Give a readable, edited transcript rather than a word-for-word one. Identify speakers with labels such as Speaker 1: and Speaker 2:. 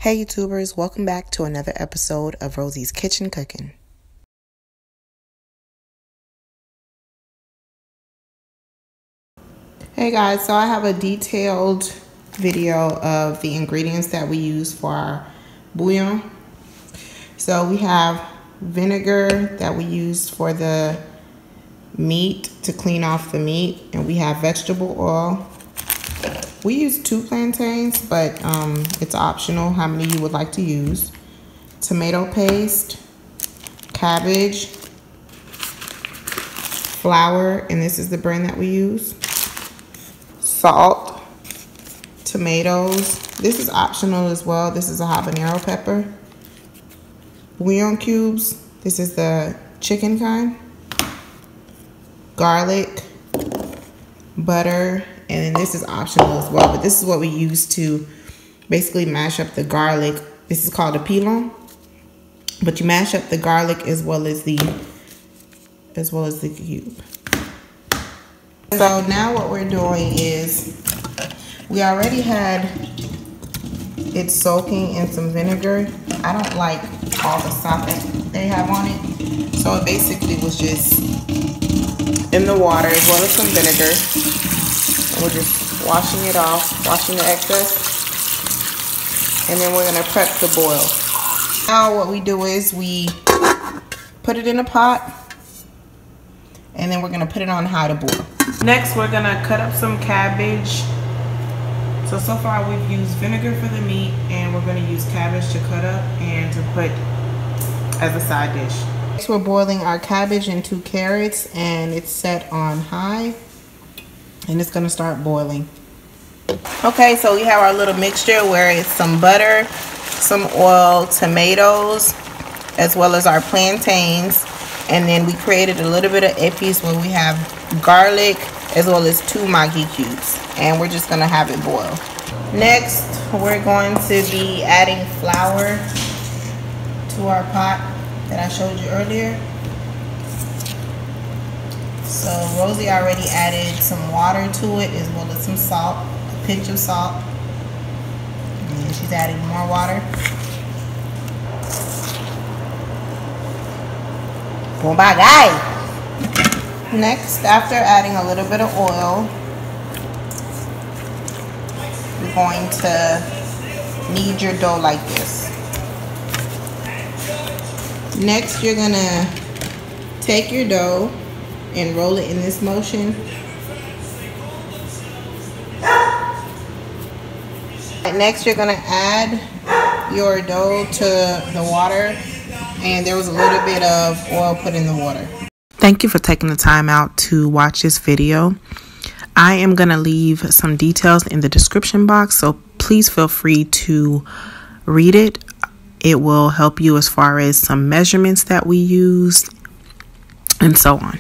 Speaker 1: Hey YouTubers, welcome back to another episode of Rosie's Kitchen Cooking. Hey guys, so I have a detailed video of the ingredients that we use for our bouillon. So we have vinegar that we use for the meat to clean off the meat, and we have vegetable oil. We use 2 plantains, but it's optional how many you would like to use. Tomato paste, cabbage, flour, and this is the brand that we use. Salt, tomatoes. This is optional as well. This is a habanero pepper. Bouillon cubes. This is the chicken kind. Garlic, butter, and then this is optional as well, but this is what we use to basically mash up the garlic. This is called a pilon, but you mash up the garlic as well as the cube. So now what we're doing is we already had it soaking in some vinegar. I don't like all the salt that they have on it, so it basically was just in the water as well as some vinegar. We're just washing it off, washing the excess, and then we're gonna prep the boil. Now what we do is we put it in a pot, and then we're gonna put it on high to boil. Next, we're gonna cut up some cabbage. So far we've used vinegar for the meat, and we're gonna use cabbage to cut up and to put as a side dish. Next, we're boiling our cabbage and 2 carrots, and it's set on high. And it's gonna start boiling. Okay, so we have our little mixture where it's some butter, some oil, tomatoes, as well as our plantains. And then we created a little bit of épices where we have garlic as well as 2 Maggie Cubes. And we're just gonna have it boil. Next, we're going to be adding flour to our pot that I showed you earlier. So Rosie already added some water to it as well as some salt, a pinch of salt. And she's adding more water. Boom, bye, guys. Next, after adding a little bit of oil, you're going to knead your dough like this. Next, you're gonna take your dough and roll it in this motion. Next, you're gonna add your dough to the water, and there was a little bit of oil put in the water. Thank you for taking the time out to watch this video. I am gonna leave some details in the description box, so please feel free to read it. It will help you as far as some measurements that we used and so on.